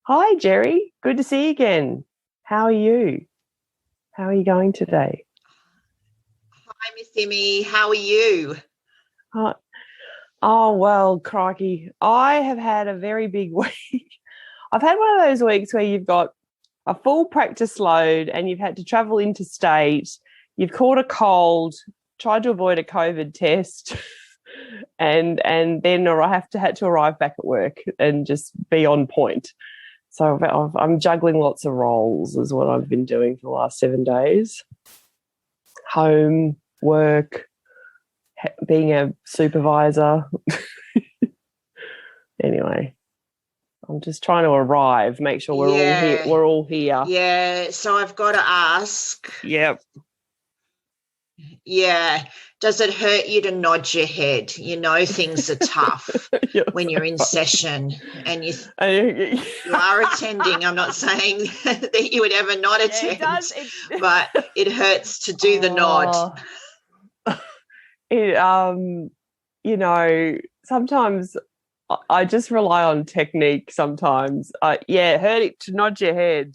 Hi, Gerri. Good to see you again. How are you? How are you going today? Hi, Miss Emmy. How are you? Oh, oh, well, crikey. I have had a very big week. I've had one of those weeks where you've got a full practice load and you've had to travel interstate. You've caught a cold, tried to avoid a COVID test, and then I had to arrive back at work and just be on point. So I'm juggling lots of roles, is what I've been doing for the last 7 days. Home, work, being a supervisor. Anyway, I'm just trying to arrive, make sure we're all here. We're all here. Yeah, so I've got to ask. Yep. Yeah, does it hurt you to nod your head? You know things are tough when you're in session and you are attending. I'm not saying that you would ever not attend, but it hurts to do the nod. Sometimes I just rely on technique sometimes. Hurt it to nod your head.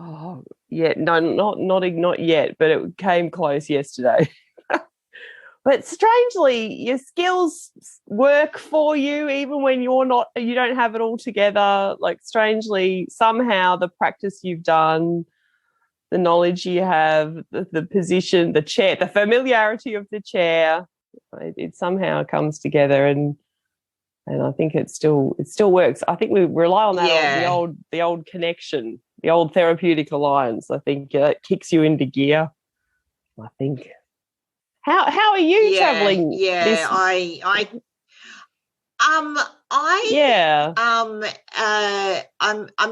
Oh, yeah, no, not nodding, not yet, but it came close yesterday. But strangely, your skills work for you even when you don't have it all together. Like, strangely, somehow the practice you've done, the knowledge you have, the position, the chair, the familiarity of the chair, it somehow comes together, and I think it still works. I think we rely on that the old connection, the old therapeutic alliance. I think it kicks you into gear. I think. How are you traveling? I'm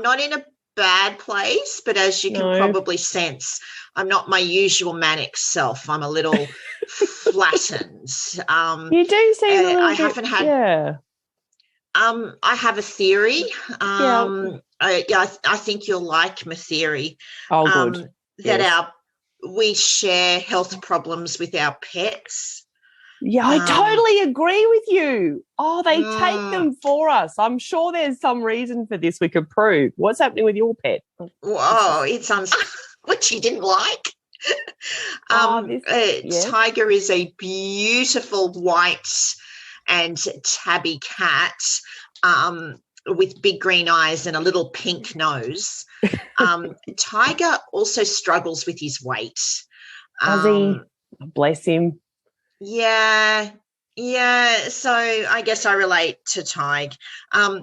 not in a bad place, but as you can probably sense, I'm not my usual manic self. I'm a little flattened. You do seem a little I bit, haven't had. I have a theory. I think you'll like my theory. Oh, good. That we share health problems with our pets. Yeah, I totally agree with you. Oh, they take them for us. I'm sure there's some reason for this we could prove. What's happening with your pet? Whoa, it's which you didn't like. Tiger is a beautiful white and tabby cat with big green eyes and a little pink nose. Tiger also struggles with his weight. Does he? Bless him. Yeah. So I guess I relate to Tig. And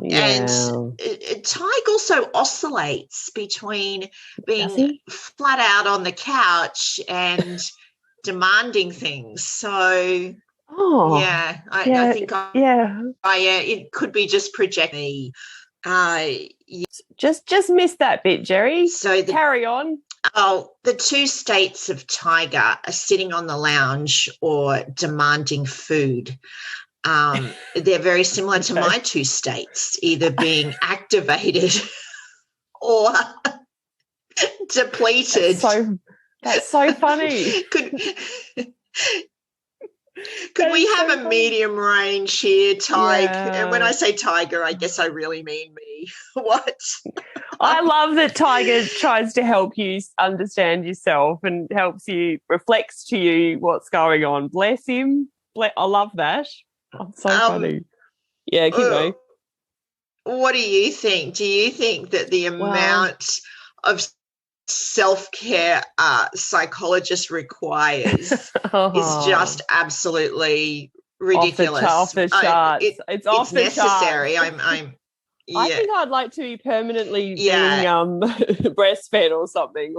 Tig also oscillates between being flat out on the couch and demanding things. So I think it could be just projecting. Just missed that bit, Gerri. So carry on. Oh, the two states of Tiger are sitting on the lounge or demanding food. They're very similar to my two states, either being activated or depleted. That's so funny. Could we have a medium range here, Tig? And when I say Tiger, I guess I really mean me. What? I love that Tiger tries to help you understand yourself and reflects to you what's going on. Bless him. I love that. That's so funny. Yeah, keep going. What do you think? Do you think that the amount of self-care psychologist requise is just absolutely ridiculous? Off the charts. It's off the necessary. Charts. I think I'd like to be permanently being breastfed or something.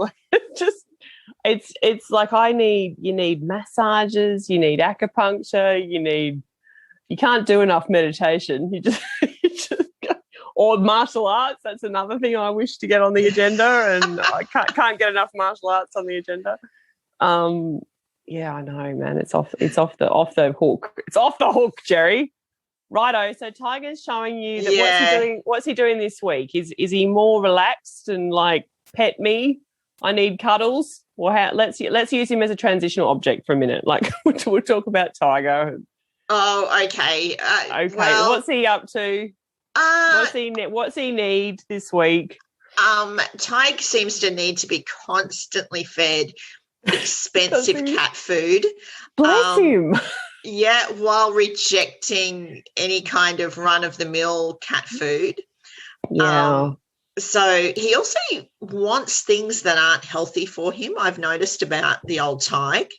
It's like you need massages, you need acupuncture, you can't do enough meditation. You just or martial arts. That's another thing I wish to get on the agenda, and I can't get enough martial arts on the agenda. I know, man. It's off the hook. It's off the hook, Gerri. Righto. So Tiger's showing you that what's he doing this week? Is he more relaxed and like pet me? I need cuddles. Or let's use him as a transitional object for a minute. Like we'll talk about Tiger. Oh, okay. Okay. What's he up to? What's he need this week? Tig seems to need to be constantly fed expensive cat food. Bless him. Yeah, while rejecting any kind of run-of-the-mill cat food. Yeah. So he also wants things that aren't healthy for him. I've noticed about the old Tig.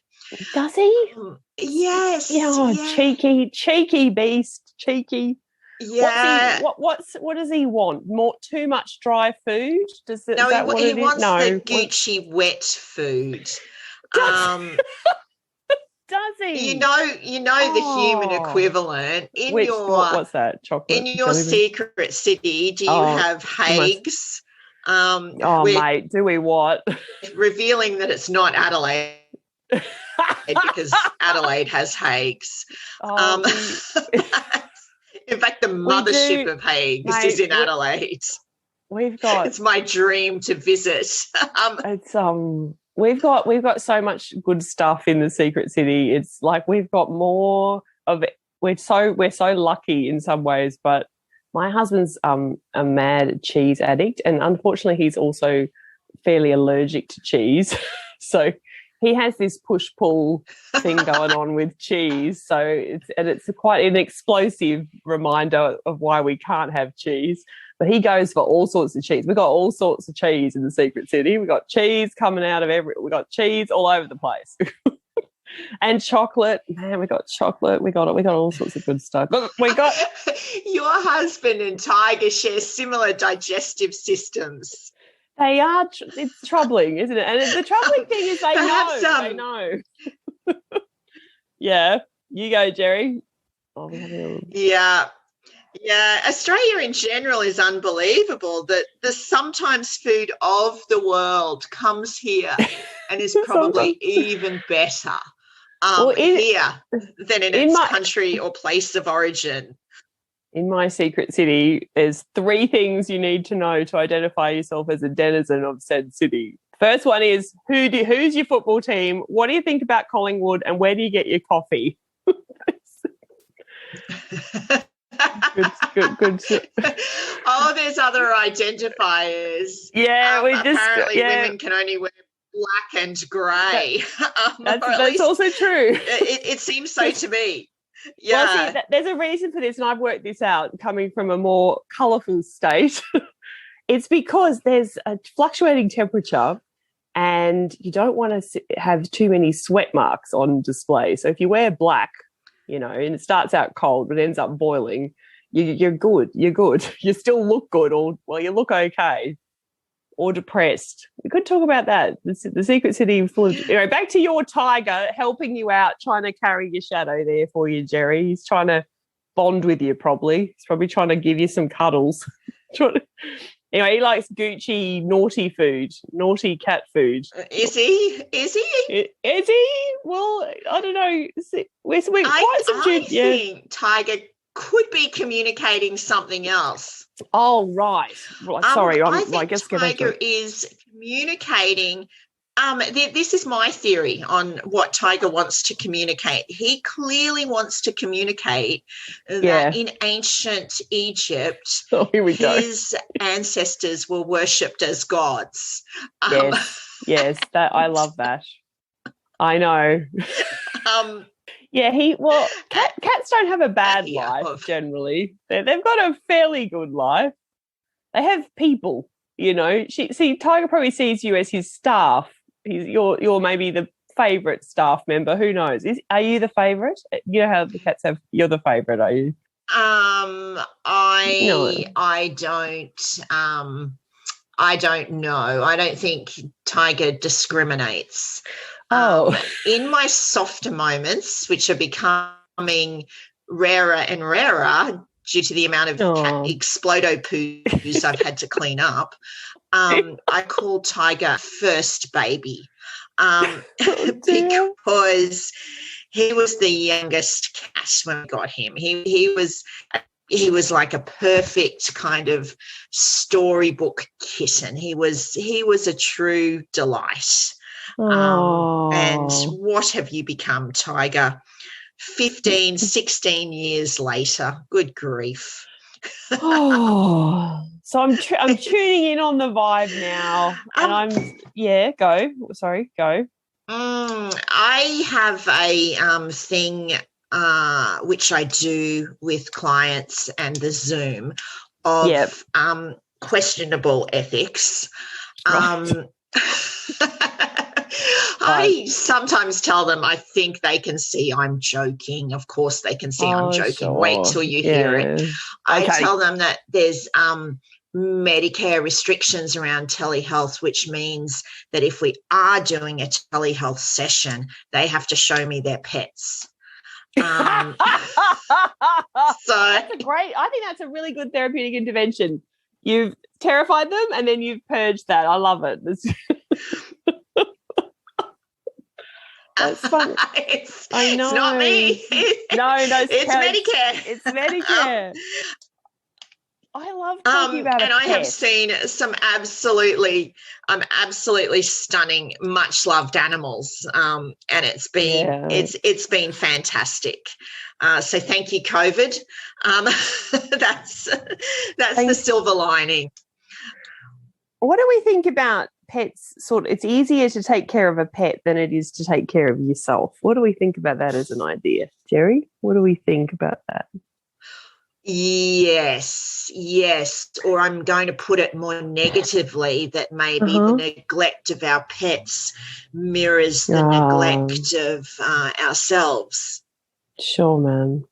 Does he? Yes. Oh, yeah. Cheeky beast, cheeky. Yeah. What does he want? Too much dry food? He wants the Gucci wet food. Does he? You know the human equivalent in what's that? Chocolate in your secret city? Do you have Hagues? Mate, do we what? Revealing that it's not Adelaide because Adelaide has Hagues. In fact, the mothership of Hagues is in Adelaide. It's my dream to visit. We've got so much good stuff in the secret city. It's like we've got more of it. We're so lucky in some ways, but my husband's a mad cheese addict, and unfortunately he's also fairly allergic to cheese. So he has this push-pull thing going on with cheese. So it's quite an explosive reminder of why we can't have cheese. But he goes for all sorts of cheese. We've got all sorts of cheese in the secret city. We've got cheese coming out of we've got cheese all over the place. And chocolate. Man, we got chocolate. We got all sorts of good stuff. But we got your husband and Tiger share similar digestive systems. They are. It's troubling, isn't it? And the troubling thing is they know. Yeah. You go, Gerri. Yeah, Australia in general is unbelievable that the sometimes food of the world comes here and is probably even better here than in its country or place of origin. In my secret city, there's 3 things you need to know to identify yourself as a denizen of said city. First one is who's your football team? What do you think about Collingwood? And where do you get your coffee? Good. Oh, there's other identifiers. Yeah, apparently women can only wear black and grey. That's also true. It seems so to me. Yeah. Well, see, there's a reason for this, and I've worked this out coming from a more colourful state. It's because there's a fluctuating temperature and you don't want to have too many sweat marks on display. So if you wear black, and it starts out cold but ends up boiling, you're good. You're good. You still look good, or you look okay, or depressed. We could talk about that. The secret city full of. Anyway, back to your tiger helping you out, trying to carry your shadow there for you, Gerri. He's trying to bond with you. He's probably trying to give you some cuddles. Anyway, he likes Gucci naughty food, naughty cat food. Is he? Is he? Well, I don't know. We're quite subdued. I think Tiger could be communicating something else. Oh, right. Sorry, I guess Tiger is communicating. This is my theory on what Tiger wants to communicate. He clearly wants to communicate that in ancient Egypt, his ancestors were worshipped as gods. Yes, that I love that. I know. Cats don't have a bad life generally. They've got a fairly good life. They have people, Tiger probably sees you as his staff. You're maybe the favourite staff member. Who knows? Are you the favourite? You know how the cats have. You're the favourite, are you? I don't know. I don't think Tiger discriminates. In my softer moments, which are becoming rarer and rarer due to the amount of cat explodo poos I've had to clean up, I call Tiger first baby because he was the youngest cat when we got him. He was like a perfect kind of storybook kitten. He was a true delight. And what have you become, Tiger? 15, 16 years later. Good grief. So I'm tuning in on the vibe now, and go. Sorry, go. I have a thing which I do with clients and the Zoom of questionable ethics. Right. I sometimes tell them I think they can see I'm joking. Of course they can see I'm joking. Sure. Wait till you hear it. Okay. I tell them that there's Medicare restrictions around telehealth, which means that if we are doing a telehealth session, they have to show me their pets. So that's I think that's a really good therapeutic intervention. You've terrified them and then you've purged that. I love it. That's funny. I know. It's not me. No, it's Medicare. It's Medicare. I love talking about it. And I have seen some absolutely stunning, much loved animals. And it's been it's been fantastic. So thank you, COVID. That's the silver lining. What do we think about pets? It's easier to take care of a pet than it is to take care of yourself. What do we think about that as an idea, Gerri? What do we think about that? Yes. Or I'm going to put it more negatively, that maybe the neglect of our pets mirrors the neglect of ourselves. Sure, man.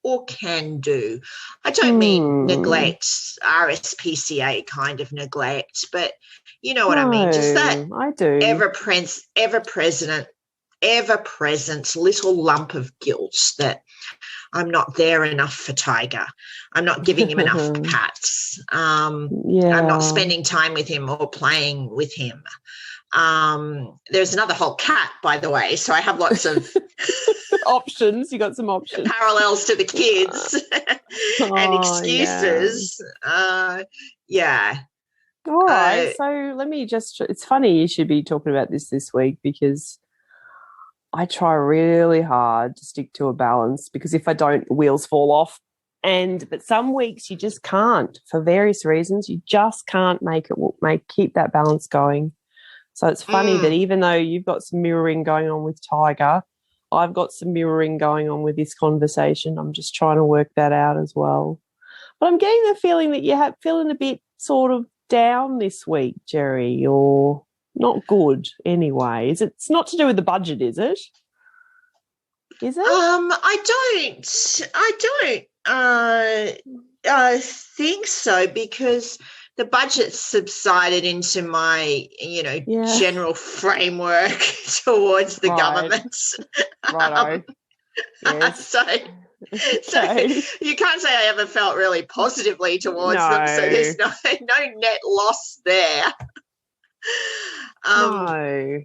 Or can do. I don't mean neglect, RSPCA kind of neglect, but you know what I mean. Just that I do. ever present little lump of guilt that I'm not there enough for Tiger. I'm not giving him enough pats. I'm not spending time with him or playing with him. There's another whole cat, by the way, so I have lots of options. You got some options. Parallels to the kids and excuses. All right. So let me it's funny you should be talking about this week, because I try really hard to stick to a balance, because if I don't, wheels fall off. But some weeks you just can't, for various reasons. You just can't keep that balance going. So it's funny that even though you've got some mirroring going on with Tiger, I've got some mirroring going on with this conversation. I'm just trying to work that out as well. But I'm getting the feeling that you're feeling a bit sort of down this week, Gerri, or not good anyway. It's not to do with the budget, is it? Is it? I don't think so, because the budget subsided into my, general framework towards the government. Righto. Yes. So you can't say I ever felt really positively towards them. So there's no net loss there. No.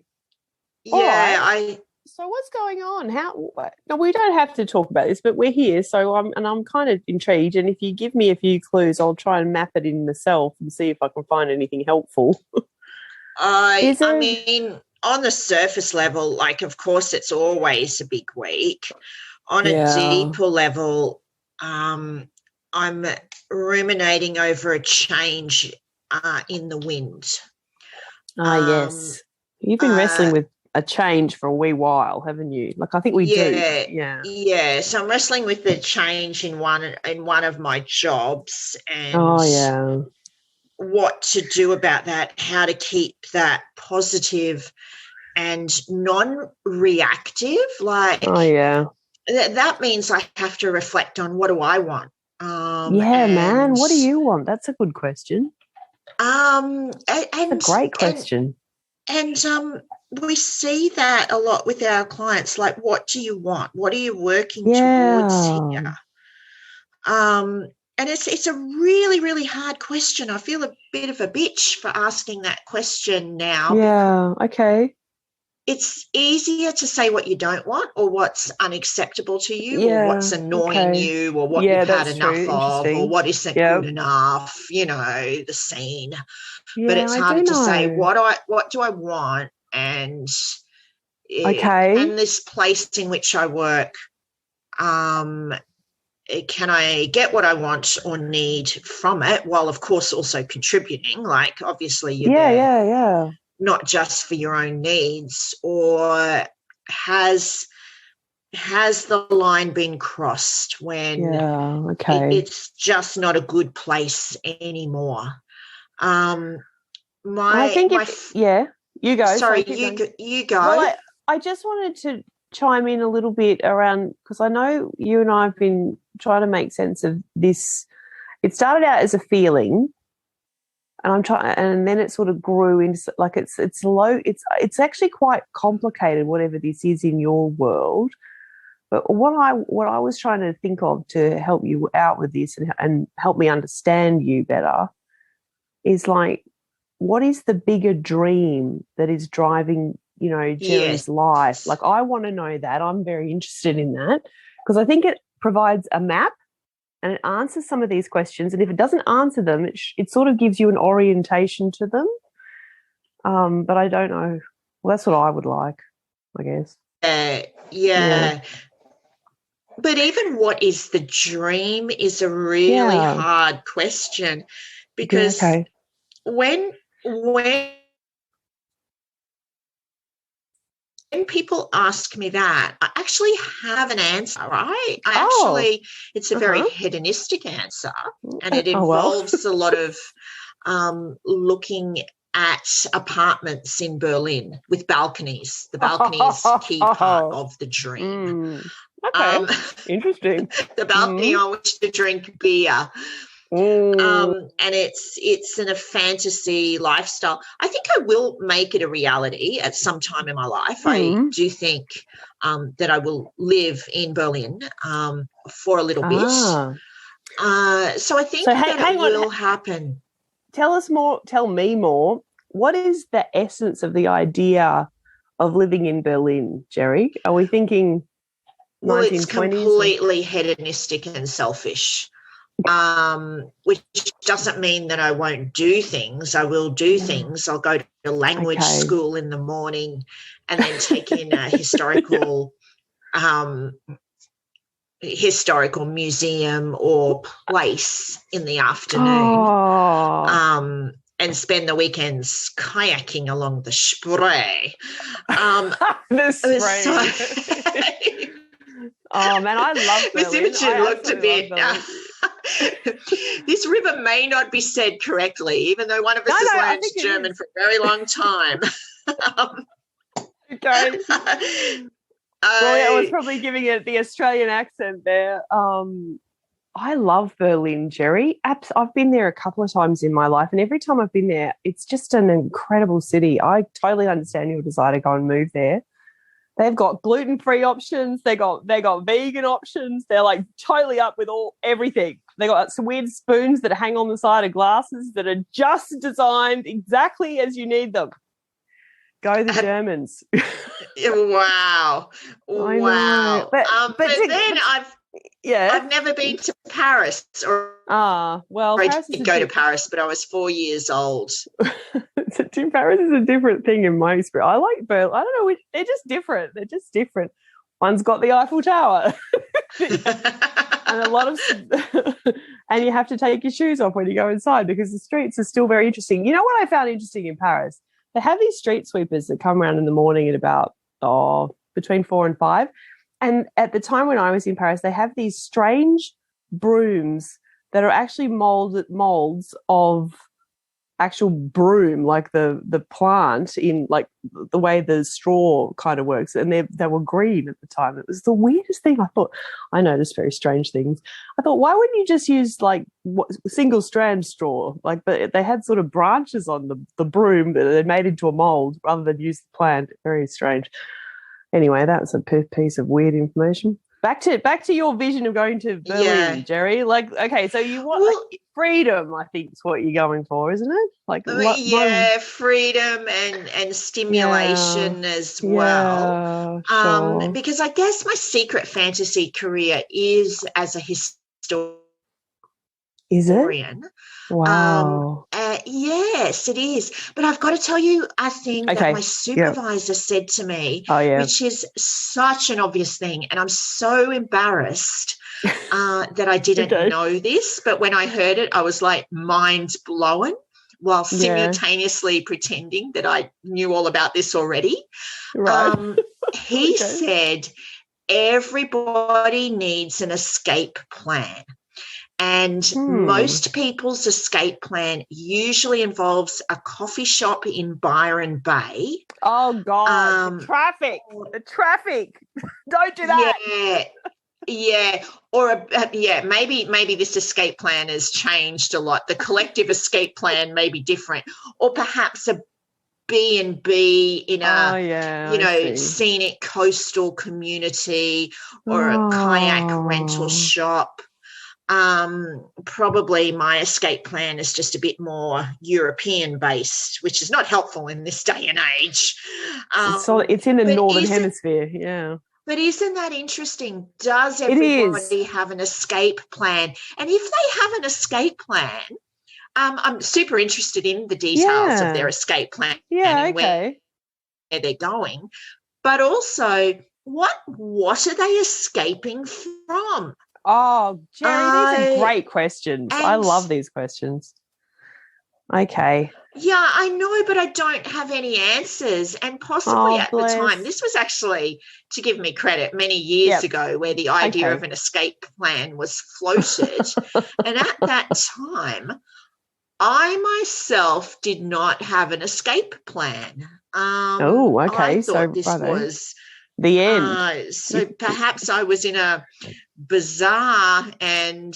Yeah, So what's going on? No, we don't have to talk about this, but we're here. So I'm kind of intrigued. And if you give me a few clues, I'll try and map it in myself and see if I can find anything helpful. I mean, on the surface level, of course, it's always a big week. On a deeper level, I'm ruminating over a change in the wind. Yes. You've been wrestling with a change for a wee while, haven't you? I think we do. Yeah. So I'm wrestling with the change in one of my jobs, and what to do about that, how to keep that positive and non-reactive. That means I have to reflect on, what do I want? Man, what do you want? That's a good question. That's a great question. And we see that a lot with our clients, what do you want? What are you working towards here? And it's a really, really hard question. I feel a bit of a bitch for asking that question now. Yeah, okay. It's easier to say what you don't want, or what's unacceptable to you, or what's annoying you, or what you've had enough of, or what isn't good enough, the scene. But it's harder to say what do I want, and this place in which I work, can I get what I want or need from it, while of course also contributing? Like, obviously you're there not just for your own needs, or has the line been crossed when it's just not a good place anymore? I think you go. Sorry, you go. Well, I just wanted to chime in a little bit around, because I know you and I have been trying to make sense of this. It started out as a feeling, and then it sort of grew into, like, it's low. It's actually quite complicated, whatever this is in your world. But what I was trying to think of to help you out with this and help me understand you better is, like, what is the bigger dream that is driving, Gerri's life? Like, I want to know that. I'm very interested in that, because I think it provides a map and it answers some of these questions. And if it doesn't answer them, it sort of gives you an orientation to them. But I don't know. Well, that's what I would like, I guess. Yeah. But even what is the dream is a really hard question, because when people ask me that, I actually have an answer, right? It's a very hedonistic answer, and it involves a lot of looking at apartments in Berlin with balconies. The balcony is a key part of the dream. Okay, interesting. The balcony on which to drink beer. And it's in a fantasy lifestyle. I think I will make it a reality at some time in my life. I do think that I will live in Berlin for a little bit. So I think that will happen. Tell me more. What is the essence of the idea of living in Berlin, Gerri? Are we thinking 1920s? Well, it's completely hedonistic and selfish. Which doesn't mean that I won't do things. I will do things. I'll go to language school in the morning and then take in a historical museum or place in the afternoon. And spend the weekends kayaking along the Spree. The Spree. Oh, man, I love Berlin. Miss Imogen looked a bit... this river may not be said correctly, even though one of us has learned German for a very long time. Okay. I was probably giving it the Australian accent there. I love Berlin, Gerri. I've been there a couple of times in my life, and every time I've been there, it's just an incredible city. I totally understand your desire to go and move there. They've got gluten-free options. They got vegan options. They're like totally up with everything. They got some weird spoons that hang on the side of glasses that are just designed exactly as you need them. Go the Germans. Wow. Wow. But then I've never been to Paris. I did go to Paris, but I was 4 years old. Paris is a different thing in my experience. I like Berlin. I don't know. They're just different. One's got the Eiffel Tower. And you have to take your shoes off when you go inside because the streets are still very interesting. You know what I found interesting in Paris? They have these street sweepers that come around in the morning at about between 4 and 5. And at the time when I was in Paris, they have these strange brooms that are actually molds of actual broom, like the plant in like the way the straw kind of works. And they were green at the time. It was the weirdest thing. I noticed very strange things. I thought, why wouldn't you just use like single strand straw? Like, but they had sort of branches on the broom that they made into a mold rather than use the plant. Very strange. Anyway, that was a piece of weird information. Back to your vision of going to Berlin, Gerri. Like, okay, so you want freedom, I think is what you're going for, isn't it? Like, freedom and stimulation as well. Sure. Because I guess my secret fantasy career is as a historian. Is it? Wow. Yes, it is. But I've got to tell you a thing that my supervisor said to me, which is such an obvious thing. And I'm so embarrassed that I didn't know this. But when I heard it, I was like mind blown while simultaneously pretending that I knew all about this already. Right. He said everybody needs an escape plan. And most people's escape plan usually involves a coffee shop in Byron Bay. Oh, God, the traffic. Don't do that. Yeah. Or, maybe this escape plan has changed a lot. The collective escape plan may be different. Or perhaps a B&B in a scenic coastal community or a kayak rental shop. Probably my escape plan is just a bit more European based, which is not helpful in this day and age. It's in the northern hemisphere, yeah. But isn't that interesting? Does everybody have an escape plan? And if they have an escape plan, I'm super interested in the details of their escape plan and where they're going. But also, what are they escaping from? Oh, Gerri, these are great questions. I love these questions. Okay. Yeah, I know, but I don't have any answers. And possibly at the time, this was actually, to give me credit, many years ago, where the idea of an escape plan was floated. And at that time, I myself did not have an escape plan. I thought this was the end. So perhaps I was in a bizarre and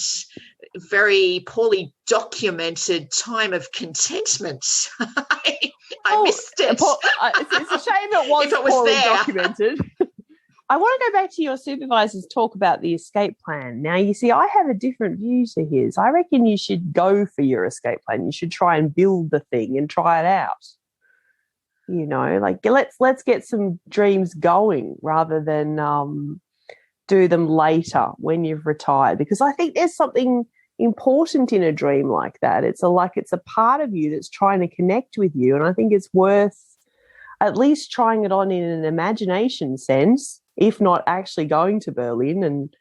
very poorly documented time of contentment. I missed it. It's a shame it was poorly documented. I want to go back to your supervisor's talk about the escape plan. Now, you see, I have a different view to his. I reckon you should go for your escape plan. You should try and build the thing and try it out. You know, like let's get some dreams going rather than do them later when you've retired, because I think there's something important in a dream like that. It's a part of you that's trying to connect with you, and I think it's worth at least trying it on in an imagination sense, if not actually going to Berlin, and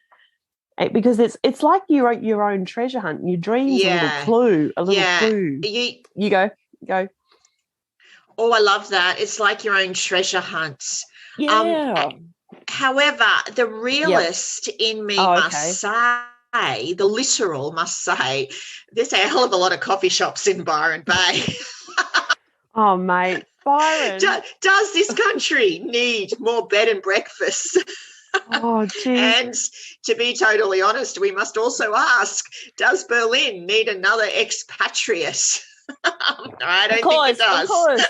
because it's like your own treasure hunt. Your dreams a little clue. You go. Oh, I love that. It's like your own treasure hunt. Yeah. However, the realist in me must say, the literal must say, there's a hell of a lot of coffee shops in Byron Bay. Oh, mate, Byron. Does this country need more bed and breakfasts? Oh, geez. And to be totally honest, we must also ask, does Berlin need another expatriate? I don't think it does. Of course.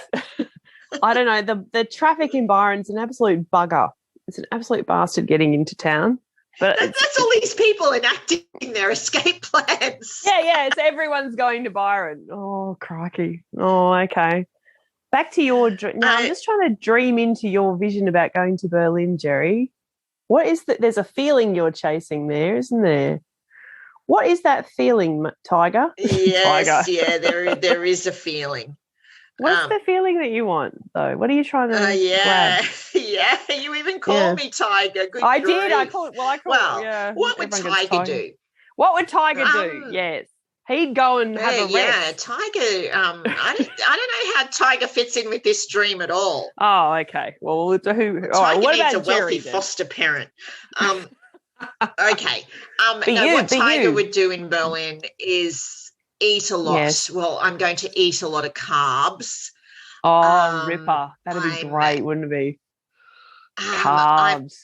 I don't know. The traffic in Byron's an absolute bugger. It's an absolute bastard getting into town. But that's all these people enacting their escape plans. Yeah. It's everyone's going to Byron. Oh, crikey. Oh, okay. Back to your dream. Now, I'm just trying to dream into your vision about going to Berlin, Gerri. What is that? There's a feeling you're chasing there, isn't there? What is that feeling, Tiger? Yes, Tiger. Yeah, there is a feeling. What's the feeling that you want, though? What are you trying to grab? Yeah, you even called me Tiger. Good I grief. did. I called. What would Tiger do? What would Tiger do? Yes, he'd go and have a rest. Yeah, Tiger. I don't know how Tiger fits in with this dream at all. Oh, okay. Well, who? Tiger what needs about a wealthy Gerri, foster parent. Okay. What Tiger would do in Berlin is eat a lot. Yes. Well, I'm going to eat a lot of carbs. Oh, ripper. That'd be great, wouldn't it be? Carbs.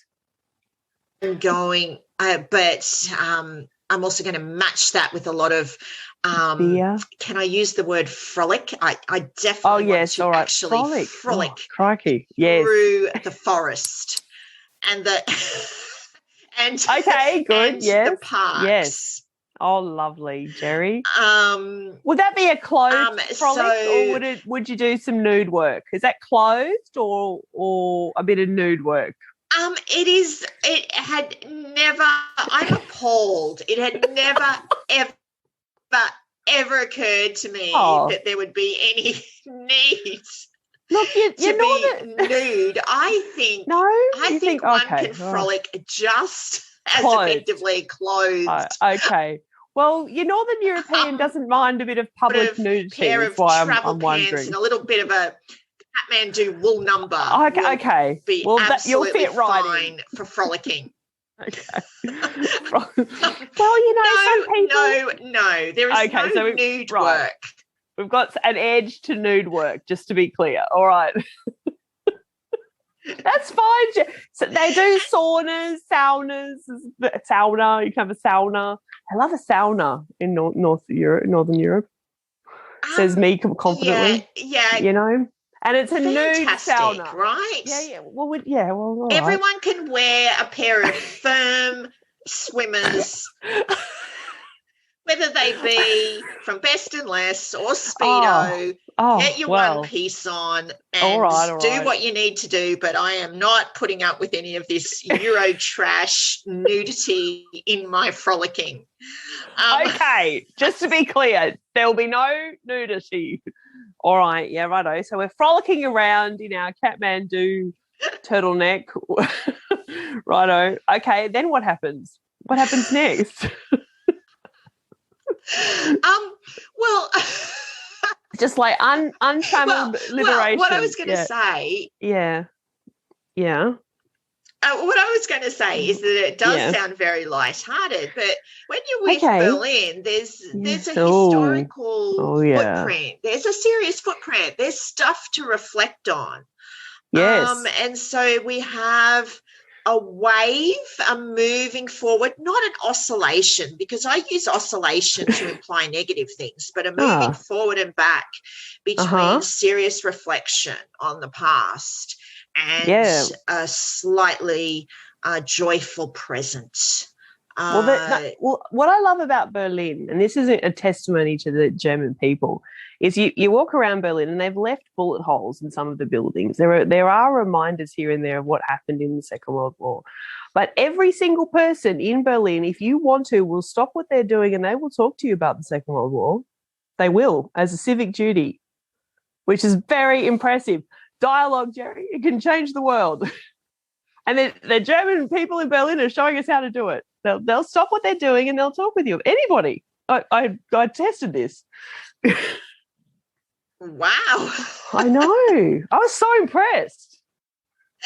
I'm going, but I'm also going to match that with a lot of beer. Can I use the word frolic? I definitely want to actually frolic. Oh, crikey. Yes. Through the forest and the okay, good. And yes. the parks. Yes. Oh, lovely, Gerri. Would that be a clothed frolic, or would you do some nude work? Is that clothed or a bit of nude work? It had never. I'm appalled. It had never ever ever occurred to me that there would be any need Look, you to know be nude. I think one can frolic just as effectively clothed. Okay. Well, your Northern European doesn't mind a bit of public nudity. Pair of travel pants and a little bit of a Kathmandu wool number. Okay. Be absolutely fine for frolicking. Okay. Well, some people. No. There is no nude work. We've got an edge to nude work, just to be clear. All right. That's fine. So they do saunas. Sauna. You can have a sauna. I love a sauna in Northern Europe. Says me confidently. Yeah. You know, and it's a nude sauna, right? Yeah. Well, everyone can wear a pair of firm swimmers. Whether they be from Best and Less or Speedo, get your one piece on and do what you need to do. But I am not putting up with any of this Euro trash nudity in my frolicking. Okay, just to be clear, there will be no nudity. All right, yeah, righto. So we're frolicking around in our Kathmandu turtleneck. Righto. Okay, then what happens? What happens next? Well, just like untrammeled liberation. What I was going to say. Yeah. What I was going to say is that it does sound very lighthearted, but when you're with Berlin, there's a historical footprint. There's a serious footprint. There's stuff to reflect on. Yes. And so we have a wave, a moving forward, not an oscillation, because I use oscillation to imply negative things, but a moving forward and back between serious reflection on the past and a slightly joyful present. Well, what I love about Berlin, and this is a testimony to the German people, is you walk around Berlin and they've left bullet holes in some of the buildings. There are reminders here and there of what happened in the Second World War. But every single person in Berlin, if you want to, will stop what they're doing and they will talk to you about the Second World War. They will, as a civic duty, which is very impressive. Dialogue, Gerri, it can change the world. And the German people in Berlin are showing us how to do it. They'll stop what they're doing and they'll talk with you. Anybody. I tested this. Wow. I know. I was so impressed.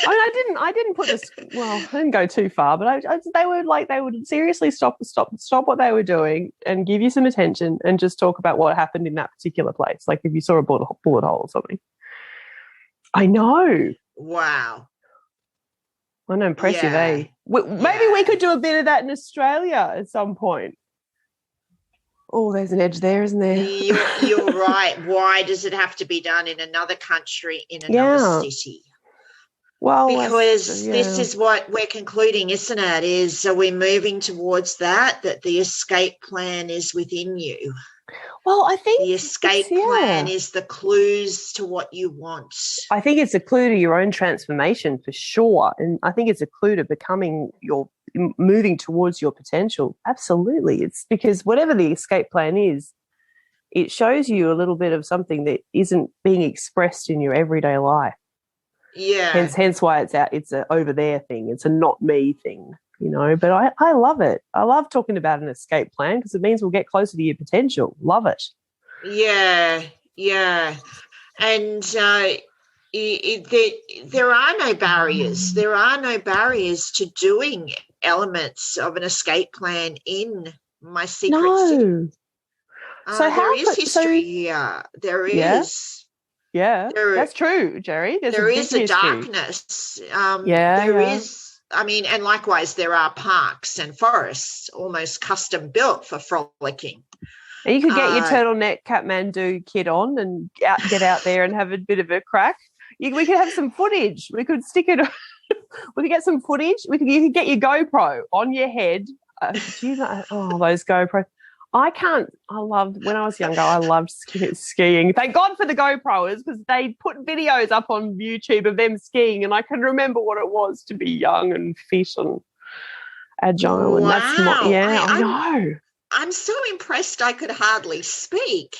I didn't put this. Well, I didn't go too far, but they would seriously stop what they were doing and give you some attention and just talk about what happened in that particular place. Like if you saw a bullet hole or something. I know. Wow. I know, impressive, eh? Maybe we could do a bit of that in Australia at some point. Oh, there's an edge there, isn't there? You're right. Why does it have to be done in another country, in another city? Well, because this is what we're concluding, isn't it? Are we moving towards that the escape plan is within you? Well, I think the escape plan is the clues to what you want. I think it's a clue to your own transformation for sure. And I think it's a clue to moving towards your potential. Absolutely. It's because whatever the escape plan is, it shows you a little bit of something that isn't being expressed in your everyday life. Yeah. Hence why it's a over there thing. It's a not me thing. You know, but I love it. I love talking about an escape plan because it means we'll get closer to your potential. Love it. Yeah. And there are no barriers. There are no barriers to doing elements of an escape plan in my secret city. So there is history here. There is. Yeah, that's true, Gerri. There is a darkness. There is. I mean, and likewise, there are parks and forests almost custom built for frolicking. And you could get your turtleneck Kathmandu kit on and get out there and have a bit of a crack. We could have some footage. We could stick it. We could get some footage. You could get your GoPro on your head. Those GoPros. When I was younger, I loved skiing. Thank God for the GoPros because they put videos up on YouTube of them skiing and I can remember what it was to be young and fit and agile. Wow. And that's I know. I'm so impressed I could hardly speak.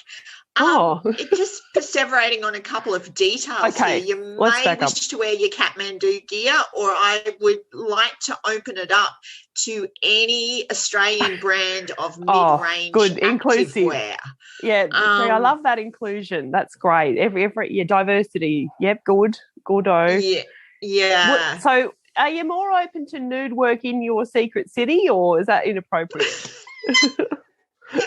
It just perseverating on a couple of details here. You may wish to wear your Kathmandu gear, or I would like to open it up to any Australian brand of mid-range activewear. Yeah, I love that inclusion. That's great. Every diversity. Yep, goodo. Yeah. So are you more open to nude work in your secret city, or is that inappropriate? No,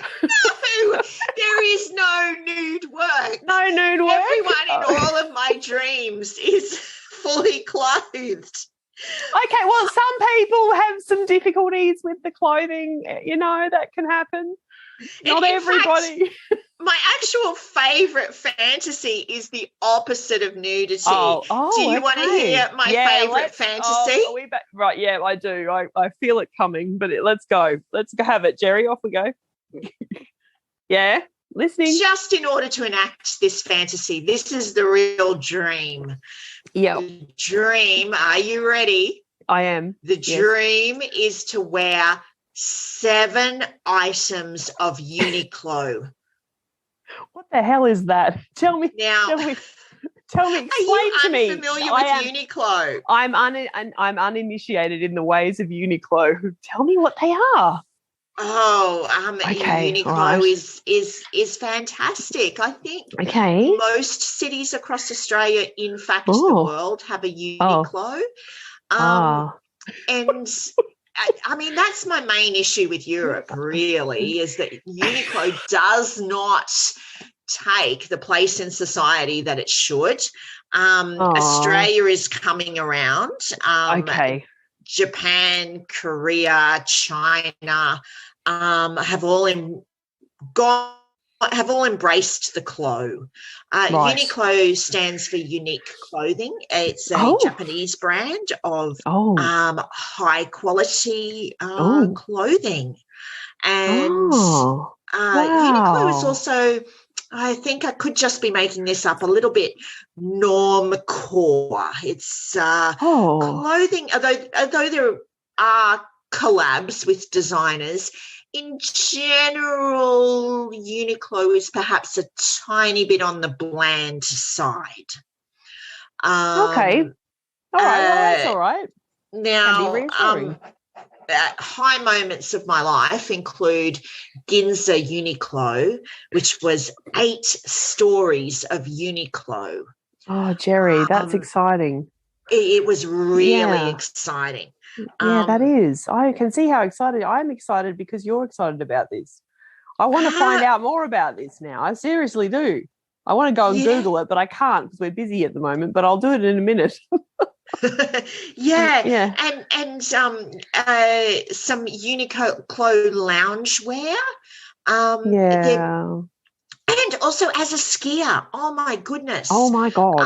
there is no nude work. No nude work? Everyone in all of my dreams is fully clothed. Okay, well, some people have some difficulties with the clothing, that can happen. Not everybody. Fact, my actual favourite fantasy is the opposite of nudity. Do you want to hear my favourite fantasy? Right, yeah, I do. I feel it coming, but let's go. Let's go have it, Gerri. Off we go. Yeah, listening. Just in order to enact this fantasy, this is the real dream. Yeah. The dream, are you ready? I am. The dream is to wear 7 items of Uniqlo. What the hell is that? Tell me. Now, tell me. Explain to me. Are you unfamiliar with Uniqlo? I'm uninitiated in the ways of Uniqlo. Tell me what they are. Uniqlo is fantastic. I think most cities across Australia, in fact, the world, have a Uniqlo. And I mean, that's my main issue with Europe, really, is that Uniqlo does not take the place in society that it should. Australia is coming around. Japan, Korea, China have all embraced the clo. Uniqlo stands for unique clothing. It's a Japanese brand of high quality clothing. And Uniqlo is also, I think I could just be making this up, a little bit normcore. It's clothing, although there are collabs with designers, in general, Uniqlo is perhaps a tiny bit on the bland side. All right. Well, that's all right. Now, high moments of my life include Ginza Uniqlo, which was 8 stories of Uniqlo. Oh, Gerri, that's exciting. It was really exciting. Yeah, that is. I can see how excited. I'm excited because you're excited about this. I want to find out more about this now. I seriously do. I want to go and Google it, but I can't because we're busy at the moment, but I'll do it in a minute. And some Uniqlo loungewear. And also as a skier, oh my goodness. Oh my God.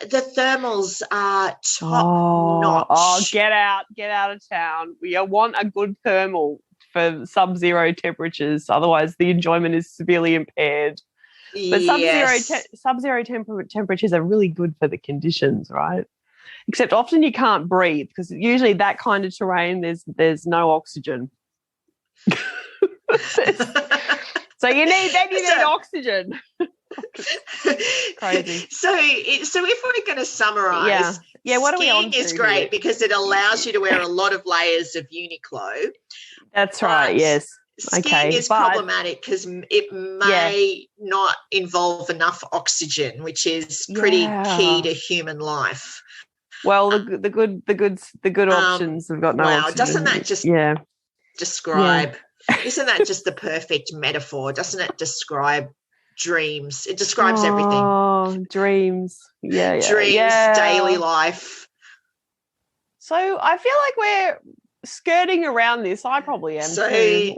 The thermals are top notch. Oh, get out of town. We want a good thermal for sub-zero temperatures. Otherwise the enjoyment is severely impaired. But sub-zero temperatures are really good for the conditions, right? Except often you can't breathe because usually that kind of terrain there's no oxygen. So you need oxygen. Crazy. So if we're going to summarise, what are we on skiing is great here? Because it allows you to wear a lot of layers of Uniqlo. That's right. Yes. Skiing is problematic because it may not involve enough oxygen, which is pretty key to human life. Well, the good options have got no oxygen. Doesn't that just describe? Yeah. Isn't that just the perfect metaphor? Doesn't it describe dreams? It describes everything. Oh, dreams. Yeah. Dreams, daily life. So I feel like we're skirting around this. I probably am too. The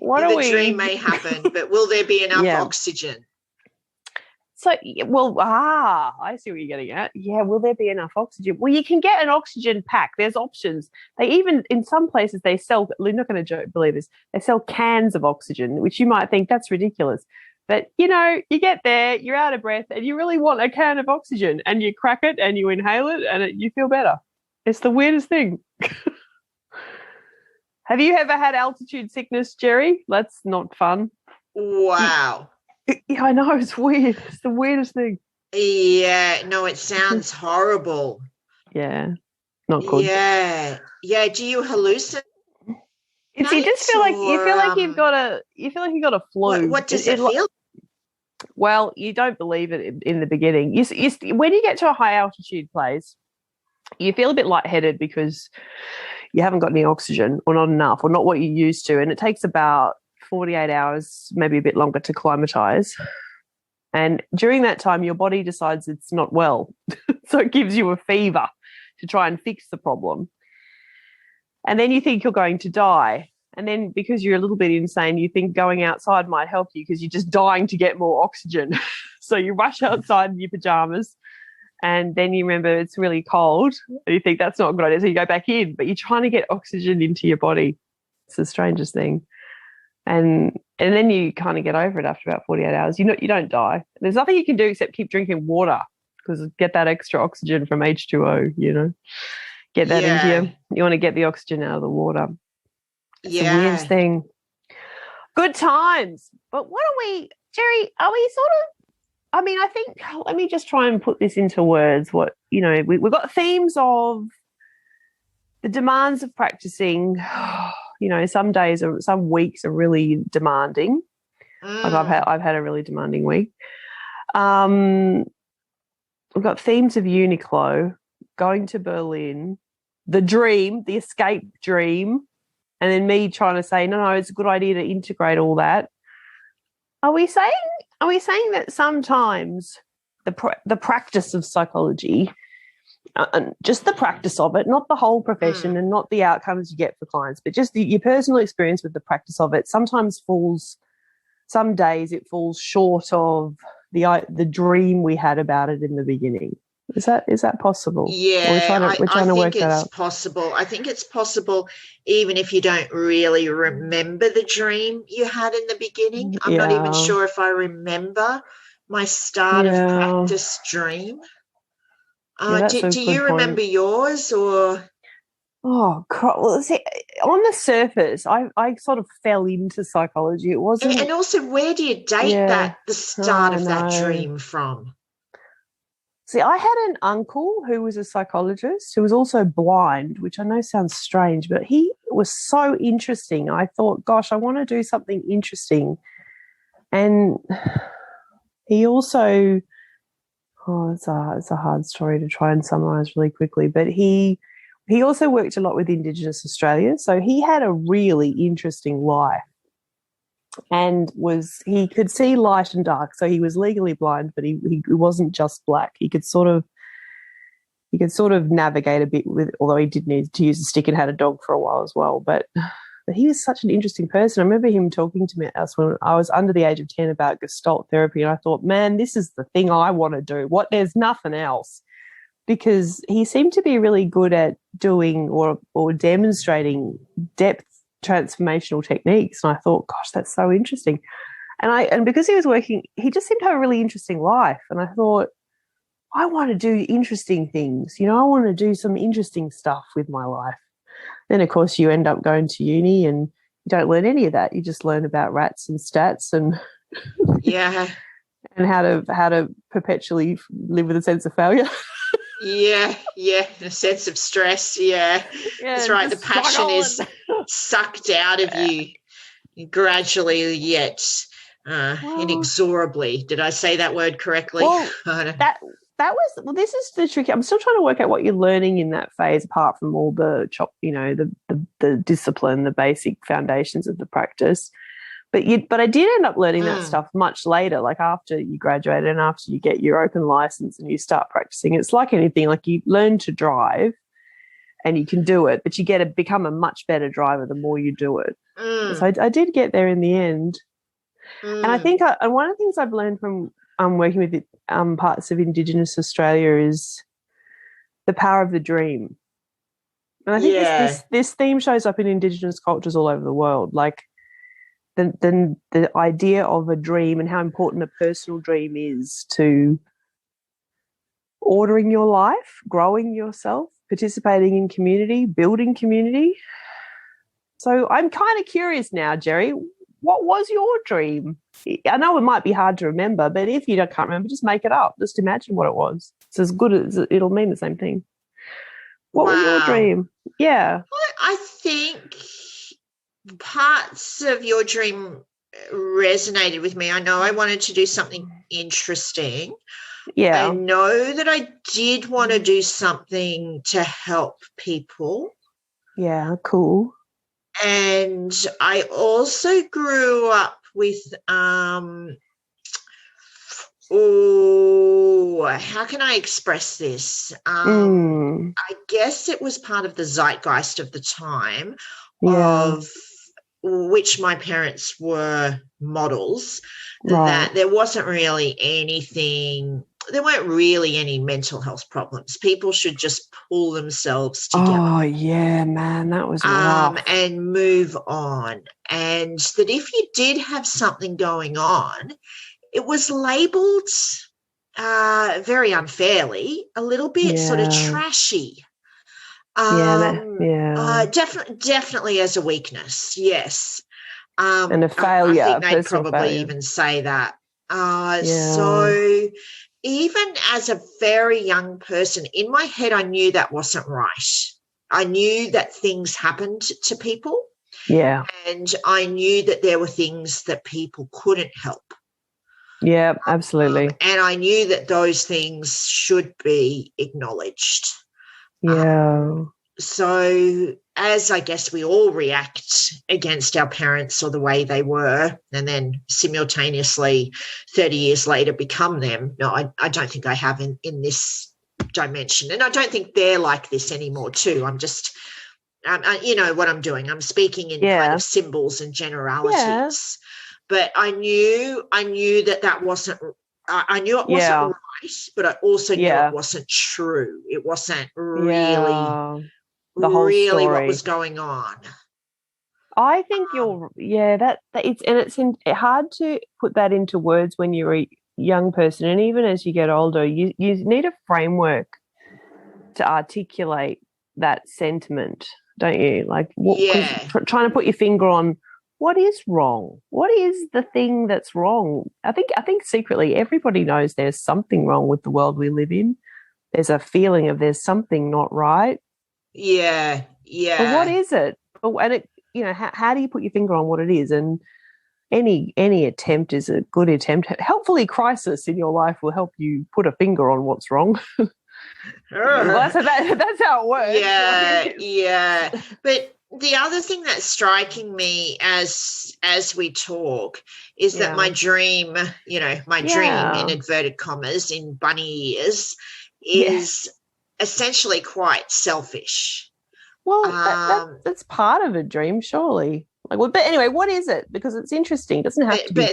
dream may happen, but will there be enough oxygen? So, I see what you're getting at. Yeah, will there be enough oxygen? Well, you can get an oxygen pack. There's options. They even, in some places, they sell, you're not going to believe this, they sell cans of oxygen, which you might think that's ridiculous. But, you get there, you're out of breath, and you really want a can of oxygen, and you crack it, and you inhale it, and you feel better. It's the weirdest thing. Have you ever had altitude sickness, Gerri? That's not fun. Wow. Yeah, I know, it's weird. It's the weirdest thing. Yeah, no, it sounds horrible. Yeah, not good. Yeah. Do you hallucinate? You just feel like you've got a flu. What does it feel? Well, you don't believe it in the beginning. When you get to a high altitude place, you feel a bit lightheaded because you haven't got any oxygen, or not enough, or not what you're used to, and it takes about 48 hours, maybe a bit longer, to acclimatize. And during that time, your body decides it's not well, so it gives you a fever to try and fix the problem. And then you think you're going to die. And then because you're a little bit insane, you think going outside might help you because you're just dying to get more oxygen. So you rush outside in your pajamas, and then you remember it's really cold. And you think that's not a good idea. So you go back in, but you're trying to get oxygen into your body. It's the strangest thing. And then you kind of get over it after about 48 hours. You don't die. There's nothing you can do except keep drinking water, because get that extra oxygen from H2O, Get that into you want to get the oxygen out of the water. It's the weirdest thing. Good times. But what are we, Gerri, are we sort of, I think, let me just try and put this into words. We've got themes of the demands of practicing. Some days or some weeks are really demanding. Like I've had a really demanding week. We've got themes of Uniqlo, going to Berlin, the dream, the escape dream, and then me trying to say, no, it's a good idea to integrate all that. Are we saying that sometimes the practice of psychology, and just the practice of it, not the whole profession and not the outcomes you get for clients, but just your personal experience with the practice of it, some days it falls short of the dream we had about it in the beginning. Is that possible? Yeah, we're trying to work that out. I think it's possible. I think it's possible even if you don't really remember the dream you had in the beginning. I'm not even sure if I remember my start of practice dream. Do you remember yours, or? Oh, well, see, on the surface, I sort of fell into psychology. It wasn't. And also, where do you date the start of that dream from? See, I had an uncle who was a psychologist who was also blind, which I know sounds strange, but he was so interesting. I thought, gosh, I want to do something interesting. And he also, it's a hard story to try and summarize really quickly, but he also worked a lot with Indigenous Australia. So he had a really interesting life. And he could see light and dark. So he was legally blind, but he wasn't just black. He could sort of navigate a bit with, although he did need to use a stick and had a dog for a while as well. But he was such an interesting person. I remember him talking to us when I was under the age of 10 about Gestalt therapy, and I thought, man, this is the thing I want to do. There's nothing else. Because he seemed to be really good at doing or demonstrating depth transformational techniques, and I thought, gosh, that's so interesting. And because he was working, he just seemed to have a really interesting life, and I thought, I want to do interesting things. I want to do some interesting stuff with my life. Then, of course, you end up going to uni, and you don't learn any of that. You just learn about rats and stats and and how to perpetually live with a sense of failure. Yeah, a sense of stress. Yeah, that's right. The passion is sucked out of you gradually, yet inexorably. Did I say that word correctly? Well, this is the tricky. I'm still trying to work out what you're learning in that phase, apart from all the the discipline, the basic foundations of the practice. But I did end up learning that stuff much later, like after you graduated and after you get your open license and you start practicing. It's like anything, like you learn to drive and you can do it, but you become a much better driver the more you do it. So I did get there in the end. And I think one of the things I've learned from working with parts of Indigenous Australia is the power of the dream. And I think this theme shows up in Indigenous cultures all over the world, like the idea of a dream and how important a personal dream is to ordering your life, growing yourself, participating in community, building community. So I'm kind of curious now, Gerri, what was your dream? I know it might be hard to remember, but if you can't remember, just make it up. Just imagine what it was. It's as good as it'll mean the same thing. What was your dream? Yeah. I think parts of your dream resonated with me. I know I wanted to do something interesting. Yeah. I know that I did want to do something to help people. Yeah, cool. And I also grew up with how can I express this? I guess it was part of the zeitgeist of the time, of which my parents were models, that there wasn't really anything, there weren't really any mental health problems. People should just pull themselves together. Oh, yeah, man, that was rough. And move on. And that if you did have something going on, it was labelled very unfairly, a little bit sort of trashy. Definitely as a weakness, yes. And a failure. I think they'd probably even say that. So even as a very young person, in my head, I knew that wasn't right. I knew that things happened to people. Yeah. And I knew that there were things that people couldn't help. Yeah, absolutely. And I knew that those things should be acknowledged. Yeah. So as I guess we all react against our parents or the way they were, and then simultaneously 30 years later become them. No, I don't think I have in this dimension. And I don't think they're like this anymore too. I'm just, you know what I'm doing. I'm speaking in kind of symbols and generalities. Yeah. But I knew that wasn't, I knew it wasn't right, but I also knew it wasn't true. It wasn't really the whole story. What was going on. I think it's hard to put that into words when you're a young person, and even as you get older, you need a framework to articulate that sentiment, don't you? Like, trying to put your finger on what is wrong. What is the thing that's wrong? I think secretly everybody knows there's something wrong with the world we live in. There's a feeling of there's something not right. Yeah. But what is it? And it, how do you put your finger on what it is? And any attempt is a good attempt. Hopefully, crisis in your life will help you put a finger on what's wrong. Well, that's how it works. Yeah. But the other thing that's striking me as we talk is that my dream, dream in inverted commas, in bunny ears, is essentially quite selfish. Well, that's part of a dream, surely. But anyway, what is it? Because it's interesting. It doesn't have to be.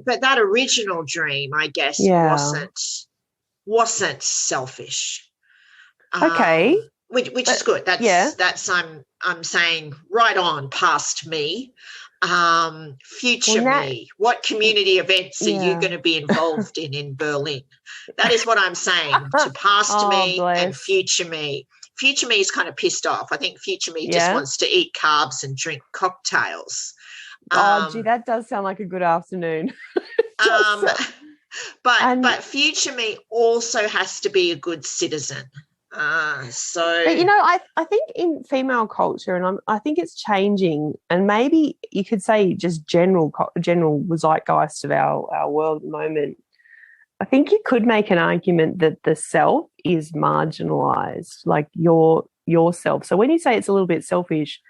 But that original dream, I guess, wasn't selfish. Okay. Which is good. That's I'm saying right on past me. Future me. What community events are you going to be involved in Berlin? That is what I'm saying to past me and future me. Future me is kind of pissed off. I think future me just wants to eat carbs and drink cocktails. Gee, that does sound like a good afternoon. But future me also has to be a good citizen. But I think in female culture, and I think it's changing, and maybe you could say just general zeitgeist of our world at the moment. I think you could make an argument that the self is marginalized, like yourself. So when you say it's a little bit selfish,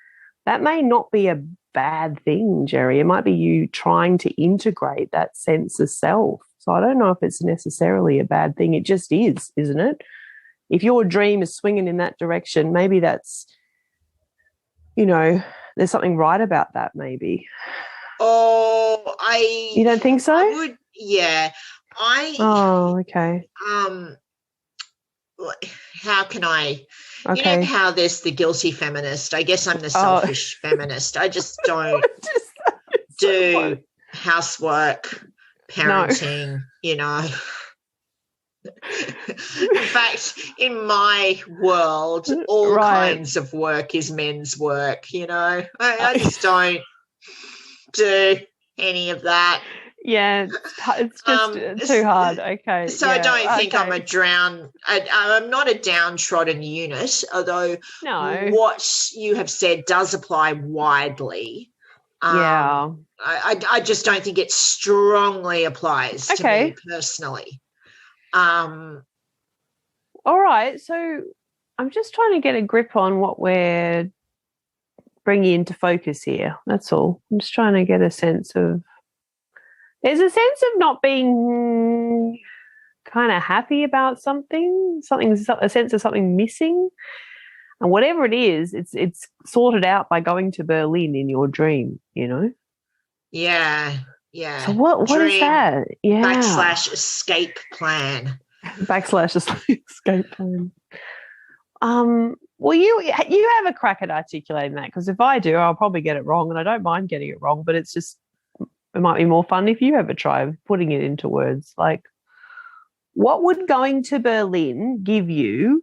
that may not be a bad thing, Gerri. It might be you trying to integrate that sense of self. So I don't know if it's necessarily a bad thing. It just is, isn't it? If your dream is swinging in that direction, maybe that's, there's something right about that, maybe. You don't think so? I would, yeah. Okay. How can I, how there's the guilty feminist. I guess I'm the selfish feminist. I just don't do housework, parenting, In fact, in my world, all kinds of work is men's work, you know. I just don't do any of that. Yeah, it's just too hard. Okay. So I don't think I'm I'm not a downtrodden unit, although what you have said does apply widely. I just don't think it strongly applies to me personally. All right. So I'm just trying to get a grip on what we're bringing into focus here. That's all. I'm just trying to get a sense of. There's a sense of not being kind of happy about something, a sense of something missing. And whatever it is, it's sorted out by going to Berlin in your dream, you know? Yeah, yeah. So what is that? Yeah. / escape plan. / escape plan. Well, you have a crack at articulating that, because if I do, I'll probably get it wrong, and I don't mind getting it wrong, but it might be more fun if you have a try of putting it into words. Like, what would going to Berlin give you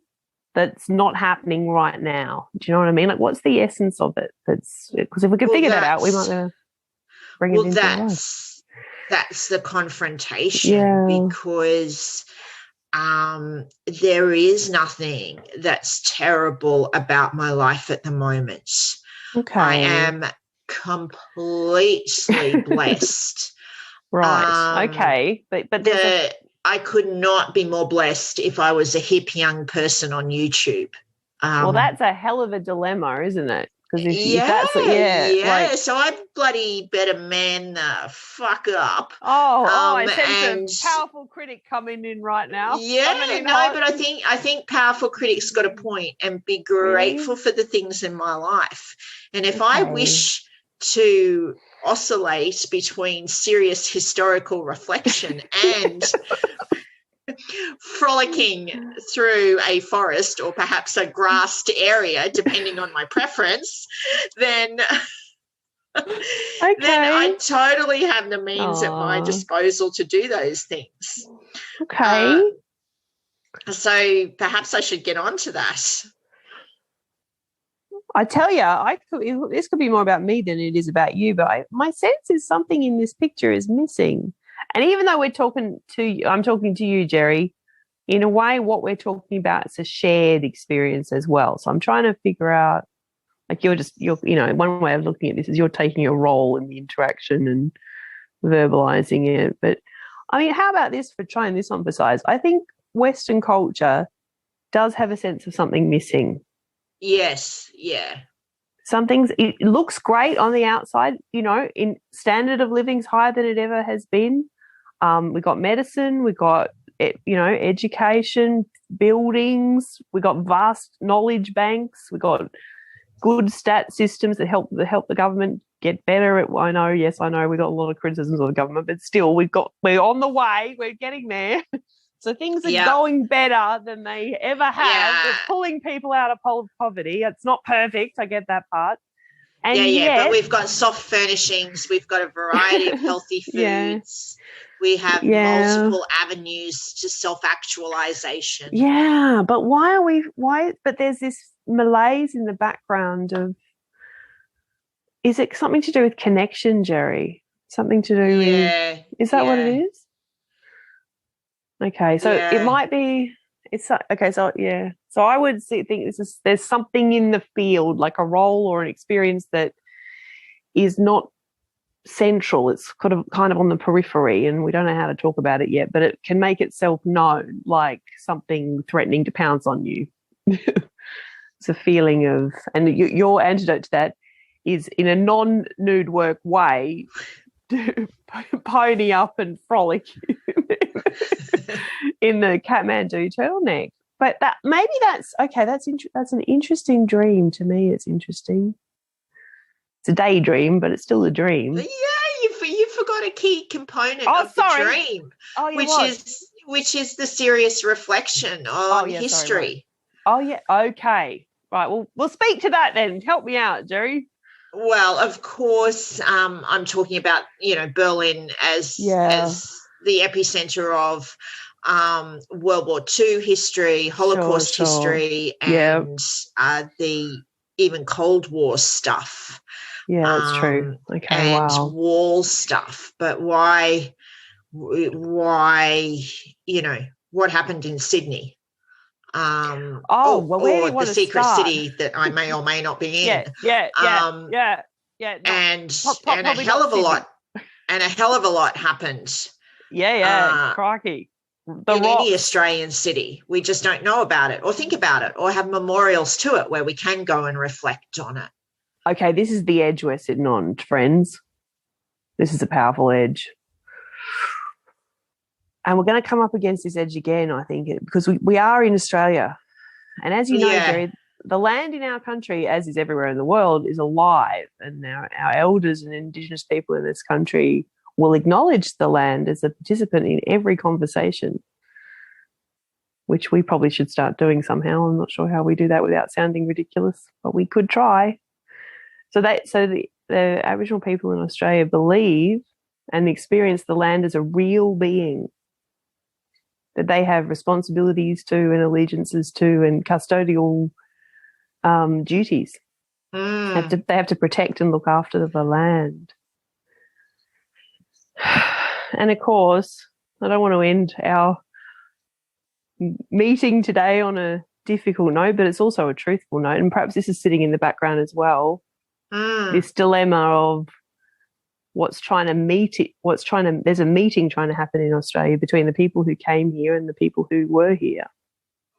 that's not happening right now? Do you know what I mean? Like, what's the essence of it? Because if we can figure that out, we might bring it into life. That's the confrontation, because there is nothing that's terrible about my life at the moment. Okay. I am completely blessed. Right. Okay. But I could not be more blessed if I was a hip young person on YouTube. Well, that's a hell of a dilemma, isn't it? Because so I bloody better man the fuck up. I sense a powerful critic coming in right now. But I think powerful critics got a point, and be grateful for the things in my life. And if I wish to oscillate between serious historical reflection and frolicking through a forest or perhaps a grassed area, depending on my preference, then I totally have the means at my disposal to do those things. Okay. So perhaps I should get on to that. I tell you, this could be more about me than it is about you, but my sense is something in this picture is missing. And even though I'm talking to you, Gerri, in a way, what we're talking about is a shared experience as well. So I'm trying to figure out, like, one way of looking at this is you're taking a role in the interaction and verbalizing it. But I mean, how about this for trying this on for size? I think Western culture does have a sense of something missing. Yes, yeah. It looks great on the outside, in standard of living's higher than it ever has been. We got medicine, we got, education, buildings, we got vast knowledge banks, we got good stat systems that help the government get better at. I know we got a lot of criticisms of the government, but still we're on the way, we're getting there. So things are going better than they ever have. Yeah. It's pulling people out of poverty. It's not perfect. I get that part. And but we've got soft furnishings. We've got a variety of healthy foods. We have multiple avenues to self-actualization. Yeah, but but there's this malaise in the background of, is it something to do with connection, Gerri? Something to do with, is that what it is? Okay, so it might be. So I would think there's something in the field, like a role or an experience that is not central. It's kind of on the periphery, and we don't know how to talk about it yet. But it can make itself known, like something threatening to pounce on you. It's a feeling of, and your antidote to that is, in a non-nude work way, pony up and frolic in the Kathmandu turtleneck. But that's an interesting dream to me. It's interesting. It's a daydream, but it's still a dream. Yeah, you forgot a key component of the dream, which is the serious reflection on history. Okay. Right. Well, we'll speak to that then. Help me out, Gerri. Well, of course, I'm talking about, Berlin as the epicenter of World War II history, Holocaust history, and the even Cold War stuff. Yeah, that's true. Okay, and wow. wall stuff. But why, what happened in Sydney? Or the secret city that I may or may not be in. Yeah. And a hell of a lot, and a hell of a lot happened. Crikey. Any Australian city. We just don't know about it or think about it or have memorials to it where we can go and reflect on it. Okay, this is the edge we're sitting on, friends. This is a powerful edge. And we're going to come up against this edge again, I think, because we are in Australia. And as you know, Gerri, the land in our country, as is everywhere in the world, is alive. And our elders and Indigenous people in this country will acknowledge the land as a participant in every conversation, which we probably should start doing somehow. I'm not sure how we do that without sounding ridiculous, but we could try. So the Aboriginal people in Australia believe and experience the land as a real being that they have responsibilities to and allegiances to and custodial duties. They have to protect and look after the land. And, of course, I don't want to end our meeting today on a difficult note, but it's also a truthful note, and perhaps this is sitting in the background as well, this dilemma of there's a meeting trying to happen in Australia between the people who came here and the people who were here.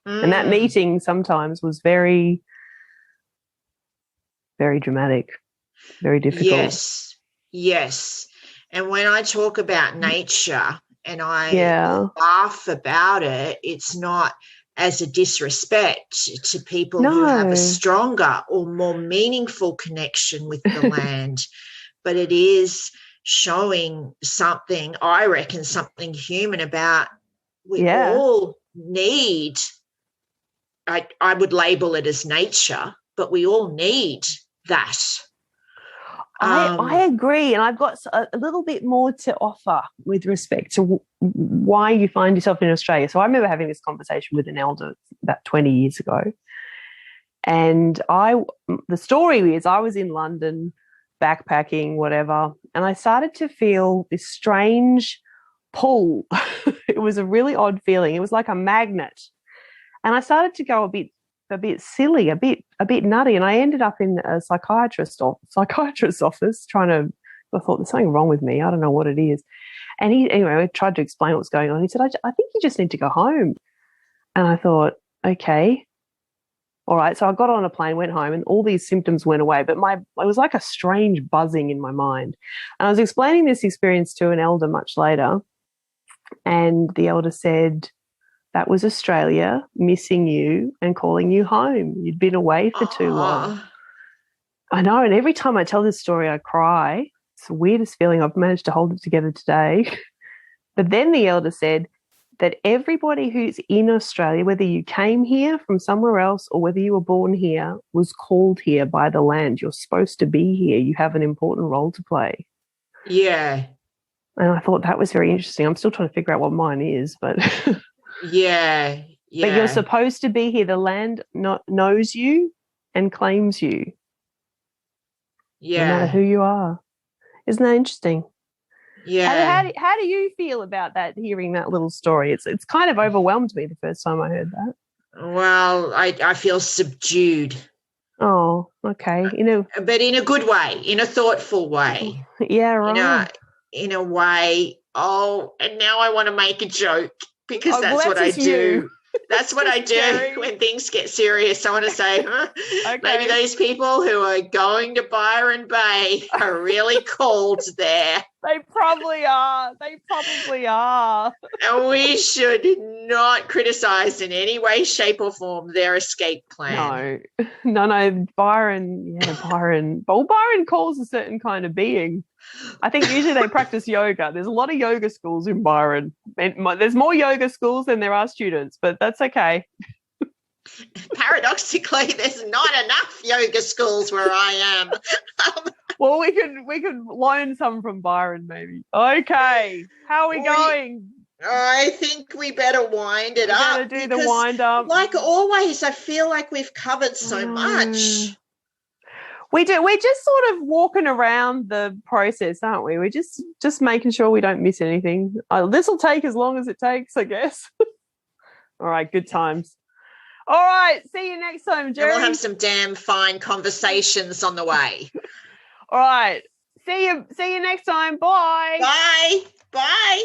And that meeting sometimes was very, very dramatic, very difficult. Yes. And when I talk about nature and I laugh about it, it's not as a disrespect to people who have a stronger or more meaningful connection with the land. But it is showing something, I reckon, something human about we all need, I would label it as nature, but we all need that. I agree, and I've got a little bit more to offer with respect to why you find yourself in Australia. So I remember having this conversation with an elder about 20 years ago, and the story is I was in London backpacking, whatever, and I started to feel this strange pull. It was a really odd feeling. It was like a magnet, and I started to go a bit silly, a bit nutty, and I ended up in a psychiatrist's office I thought there's something wrong with me. I don't know what it is. And I tried to explain what's going on. He said, I think you just need to go home. And I thought, okay, all right. So I got on a plane, went home, and all these symptoms went away. But it was like a strange buzzing in my mind. And I was explaining this experience to an elder much later, and the elder said, that was Australia missing you and calling you home. You'd been away for too long. I know, and every time I tell this story, I cry. It's the weirdest feeling. I've managed to hold it together today. But then the elder said that everybody who's in Australia, whether you came here from somewhere else or whether you were born here, was called here by the land. You're supposed to be here. You have an important role to play. Yeah. And I thought that was very interesting. I'm still trying to figure out what mine is, but... Yeah. But you're supposed to be here. The land knows you and claims you. Yeah. No matter who you are. Isn't that interesting? Yeah. How do you feel about that, hearing that little story? It's kind of overwhelmed me the first time I heard that. Well, I feel subdued. Oh, okay. But in a good way, in a thoughtful way. Yeah, right. In a way, and now I want to make a joke. Because that's what I do. That's what I do when things get serious. I want to say, okay, maybe those people who are going to Byron Bay are really called there. They probably are. And we should not criticise in any way, shape or form their escape plan. No. Byron. Well, Byron calls a certain kind of being. I think usually they practice yoga. There's a lot of yoga schools in Byron. There's more yoga schools than there are students, but that's okay. Paradoxically, there's not enough yoga schools where I am. Well, we could loan some from Byron, maybe. Okay, how are we going? I think we better wind it up. Better do the wind up. Like always, I feel like we've covered so much. We do. We're just sort of walking around the process, aren't we? We're just making sure we don't miss anything. This will take as long as it takes, I guess. All right, good times. All right, see you next time, Gerri. And we'll have some damn fine conversations on the way. All right, see you next time. Bye. Bye. Bye.